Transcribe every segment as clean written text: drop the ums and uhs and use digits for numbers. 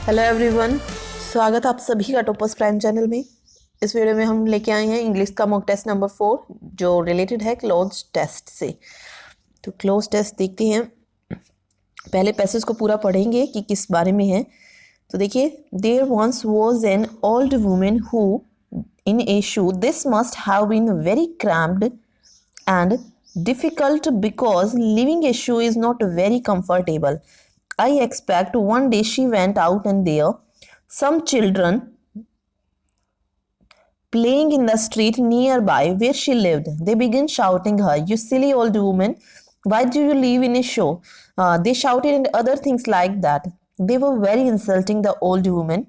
Hello everyone, स्वागत है आप सभी का टॉपर्स प्राइम चैनल में। इस वीडियो में हम लेके आए हैं इंग्लिश का मॉक टेस्ट नंबर 4 जो रिलेटेड है क्लोज टेस्ट से। तो क्लोज टेस्ट देखते हैं, पहले पैसेज को पूरा पढ़ेंगे कि किस बारे में है। तो देखिए, there once was an old woman who in a shoe this must have been very cramped and difficult because living a shoe is not very comfortable. I expect one day she went out and there some children playing in the street nearby where she lived. They began shouting her, "You silly old woman, why do you live in a shoe?" They shouted and other things like that. They were very insulting the old woman.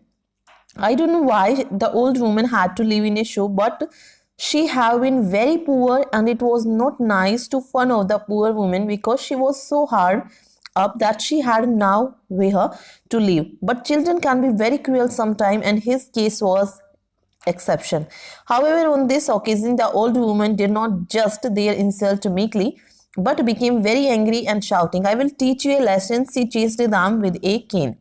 I don't know why the old woman had to live in a shoe, but she have been very poor and it was not nice to fun of the poor woman because she was so hard up that she had nowhere to live. But children can be very cruel sometime and his case was exception. However, on this occasion the old woman did not just their insult meekly but became very angry and shouting, "I will teach you a lesson." She chased them with a cane.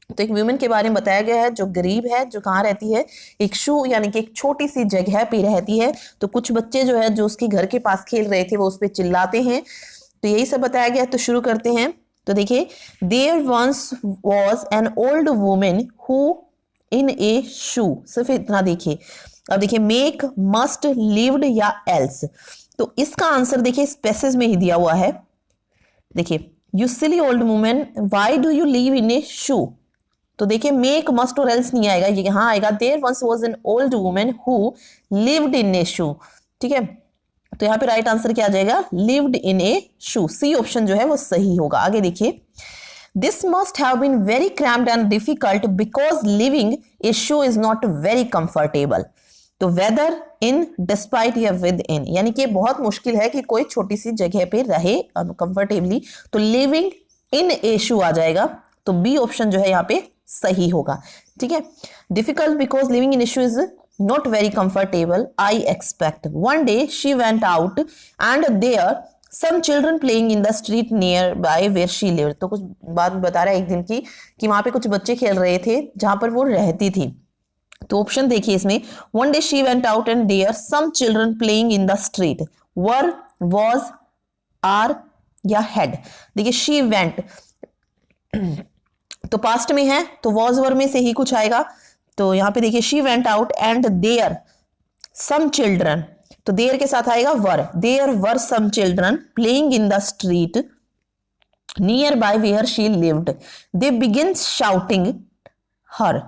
तो एक women के बारे में बताया गया है जो गरीब है, जो कहाँ रहती है, एक शू यानी कि एक छोटी सी जगह पे रहती है। तो कुछ बच्चे जो है जो उसके घर के पास खेल रहे थे वो उस पर चिल्लाते हैं। तो यही सब बताया गया। तो शुरू करते हैं। तो देखिए, there once was an old woman who in a shoe, सिर्फ इतना देखिए। अब देखिए, मेक, मस्ट, लिव्ड या एल्स। तो इसका आंसर देखिए इस पैसेज में ही दिया हुआ है। देखिए, you silly old woman why do you live in a shoe. तो देखिए, मेक, मस्ट और एल्स नहीं आएगा, ये यहाँ आएगा there once was an old woman who lived in a shoe. ठीक है, तो यहाँ पे राइट आंसर क्या आ जाएगा, lived in a shoe. C option जो है वो सही होगा। आगे देखिए, this must have been very cramped and difficult because living a shoe is not very comfortable. तो वेदर इन, डिस्पाइट या विद इन, यानी कि बहुत मुश्किल है कि कोई छोटी सी जगह पे रहे कंफर्टेबली। तो लिविंग इन ए शू आ जाएगा। तो बी ऑप्शन जो है यहाँ पे सही होगा। ठीक है, difficult because living in a shoe is not very comfortable. I expect one day she went out and there some children playing in the street nearby where she lived. तो कुछ बात बता रहा है एक दिन की कि वहां पे कुछ बच्चे खेल रहे थे जहां पर वो रहती थी। तो ऑप्शन देखिए इसमें, one day she went out and there some children playing in the street, were, was, are या हैड। देखिए, शी वेंट तो पास्ट में है तो वॉज वर में से ही कुछ आएगा। तो यहाँ पे देखिए, she went out and there some children, तो देयर के साथ आएगा were, there were some children playing in the street nearby where she lived, they begin shouting her.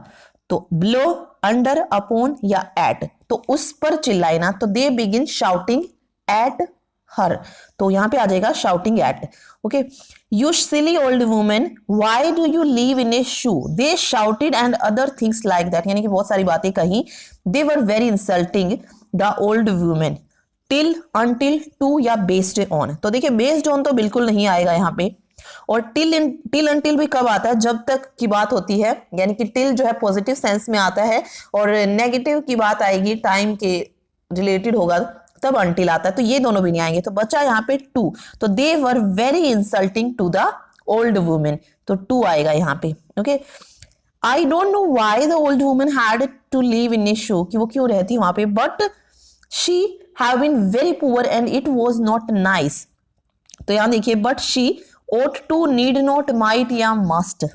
तो बिलो, अंडर, अपॉन या एट, तो उस पर चिल्लाए ना, तो they begin shouting at her. तो यहां पे आ जाएगा shouting at. Okay, you silly old woman why do you live in a shoe, they shouted and other things like that, यानी कि बहुत सारी बातें कही। They were very insulting the old woman, till, until, to या based on. तो देखिए, based on तो बिल्कुल नहीं आएगा यहाँ पे। और टिल अनटिल भी कब आता है, जब तक की बात होती है, यानी कि टिल जो है पॉजिटिव सेंस में आता है और नेगेटिव की बात आएगी, टाइम के रिलेटेड होगा तब अनटिल आता है। तो ये दोनों भी नहीं आएंगे। तो बचा यहाँ पे टू, तो they were very insulting to the old woman, तो टू आएगा यहाँ पे। Okay, I don't know why the old woman had to live in a shoe, कि वो क्यों रहती वहां पे, but she have been very poor and it was not nice. तो यहाँ देखिए, but she, ought to, need not, might या must।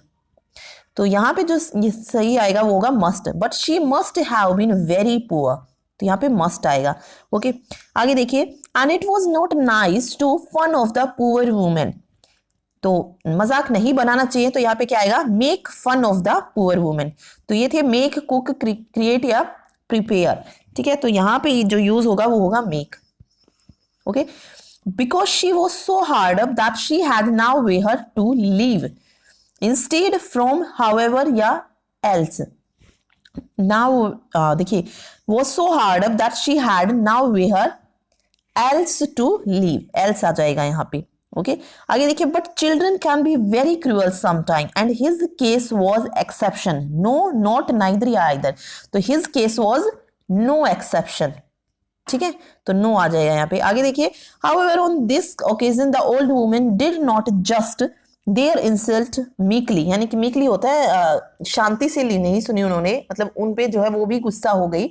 तो यहाँ पे जो सही आएगा वो होगा must, but she must have been very poor, तो यहाँ पे must आएगा। ओके, आगे देखिए, and it was not nice to fun of the poor woman, तो मजाक नहीं बनाना चाहिए। तो यहाँ पे क्या आएगा, make fun of the poor woman। तो ये थे make, cook, create या prepare। ठीक है, तो यहाँ पे जो यूज होगा वो होगा make। Okay, because she was so hard up that she had nowhere to live, instead from, however या else। now देखिए, was so hard up that she had nowhere else to live, else आ जाएगा यहाँ पे। Okay, आगे देखिए, but children can be very cruel sometime and his case was exception, no, not, neither या either। तो his case was no exception। ठीक है, तो नो आ जाएगा यहाँ पे। आगे देखिए, however on this occasion the old woman did not just their insult meekly, यानी कि मीकली होता है शांति से ली, नहीं सुनी उन्होंने, मतलब उन पे जो है वो भी गुस्सा हो गई,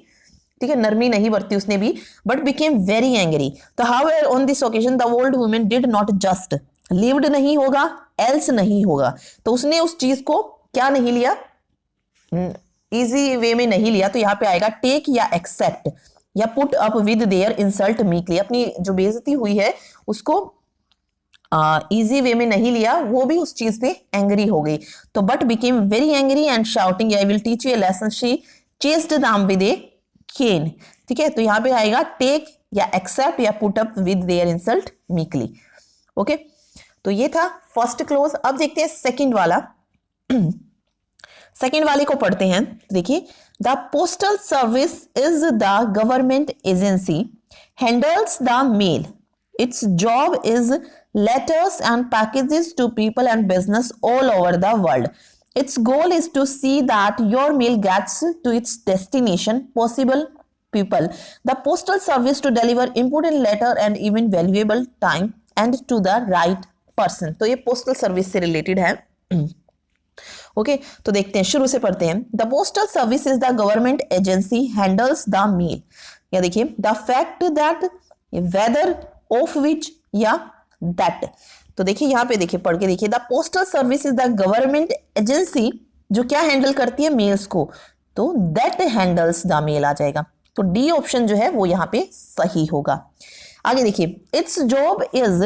ठीक है, नरमी नहीं बरती उसने भी, बट बिकेम वेरी एंग्री। तो however on this occasion the old woman did not just, lived नहीं होगा, एल्स नहीं होगा, तो उसने उस चीज को क्या नहीं लिया, इजी वे में नहीं लिया, तो यहाँ पे आएगा टेक या एक्सेप्ट या put up with their insult meekly, अपनी जो बेइज्जती हुई है उसको इजी वे में नहीं लिया, वो भी उस चीज पे एंग्री हो गई। तो but became very angry and shouting I will teach you a lesson, she chased them with a cane, ठीक है, तो यहाँ पे आएगा टेक या एक्सेप्ट या put up with their insult meekly. Okay, तो ये था फर्स्ट क्लोज। अब देखते हैं सेकंड वाला। सेकंड वाले को पढ़ते हैं। देखिए, the postal service is the government agency handles the mail, its job is letters and packages to people and business all over the world. Its goal is to see that your mail gets to its destination, possible people. The postal service to deliver important letter and even valuable time and to the right person. तो ये postal service से related है। Okay, तो देखते हैं, शुरू से पढ़ते हैं। The postal service is the government agency handles the mail, या देखिए the fact that whether of which या दैट, तो देखिए यहाँ पे देखिए, पढ़ के देखिए, the postal service is the government agency जो क्या हैंडल करती है, मेल्स को, तो दैट हैंडल्स द मेल आ जाएगा। तो डी ऑप्शन जो है वो यहाँ पे सही होगा। आगे देखिए, its job is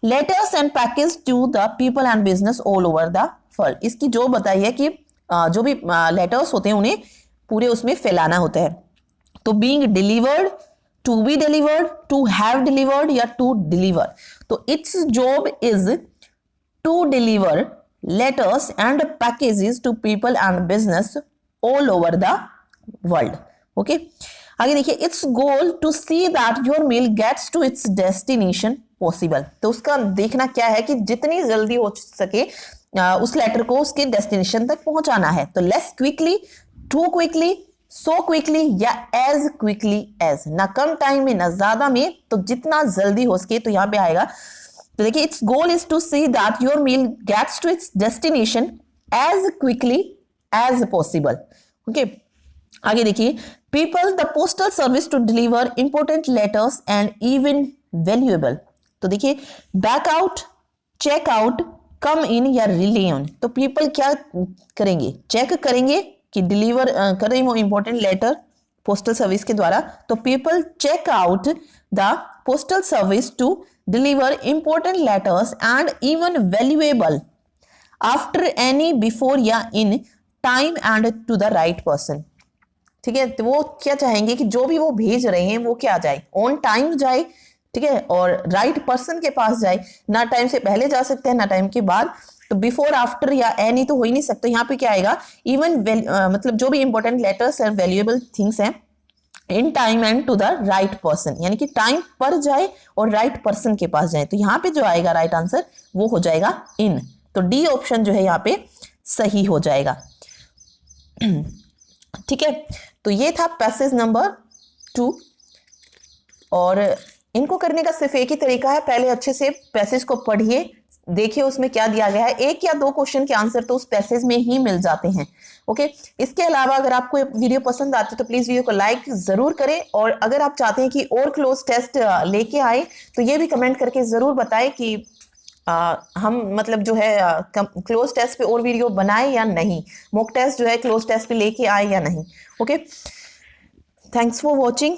letters and package to the people and business all over the world. इसकी जॉब बताई है कि जो भी लेटर्स होते हैं उन्हें पूरे उसमें फैलाना होता है। तो being delivered, to be delivered, to have delivered या टू डिलीवर, तो its job is to deliver letters and packages to people and business all over the world. Okay, आगे देखिए, its goal to see that your mail gets to its destination possible, तो उसका देखना क्या है कि जितनी जल्दी हो सके उस लेटर को उसके डेस्टिनेशन तक पहुंचाना है। तो less quickly, to quickly, so quickly या एज क्विकली एज, ना कम टाइम में ना ज्यादा में, तो जितना जल्दी हो सके, तो यहाँ पे आएगा। तो देखिए, its goal is to see that your mail gets to its destination as quickly as possible. Okay, आगे देखिए, people the postal service to deliver important letters and even valuable, तो देखिए back out, check out, come in या rely on, तो people क्या करेंगे, check करेंगे कि डिलीवर कर रही वो इंपॉर्टेंट लेटर पोस्टल सर्विस के द्वारा, तो people check out the postal service to deliver important letters and even valuable after any, before या in time and to the right person. ठीक है, तो वो क्या चाहेंगे कि जो भी वो भेज रहे हैं वो क्या जाए, ऑन टाइम जाए, ठीक है, और राइट पर्सन के पास जाए, ना टाइम से पहले जा सकते हैं ना टाइम के बाद, तो बिफोर, आफ्टर या एनी तो हो ही नहीं सकता। यहाँ पे क्या आएगा, इवन मतलब जो भी इंपॉर्टेंट लेटर्स और वैल्यूएबल थिंग्स हैं, in time and to the right person, यानी कि टाइम पर जाए और राइट पर्सन के पास जाए, तो यहाँ पे जो आएगा राइट आंसर वो हो जाएगा इन, तो डी ऑप्शन जो है यहाँ पे सही हो जाएगा। ठीक है, तो ये था पैसेज नंबर 2, और इनको करने का सिर्फ एक ही तरीका है, पहले अच्छे से पैसेज को पढ़िए, देखिए उसमें क्या दिया गया है, एक या दो क्वेश्चन के आंसर तो उस पैसेज में ही मिल जाते हैं। ओके, इसके अलावा अगर आपको वीडियो पसंद आती है तो प्लीज वीडियो को लाइक जरूर करें, और अगर आप चाहते हैं कि और क्लोज टेस्ट लेके आए तो ये भी कमेंट करके जरूर बताएं कि हम मतलब जो है क्लोज टेस्ट पे और वीडियो बनाए या नहीं, मॉक टेस्ट जो है क्लोज टेस्ट पे लेके आए या नहीं। Okay, thanks for watching.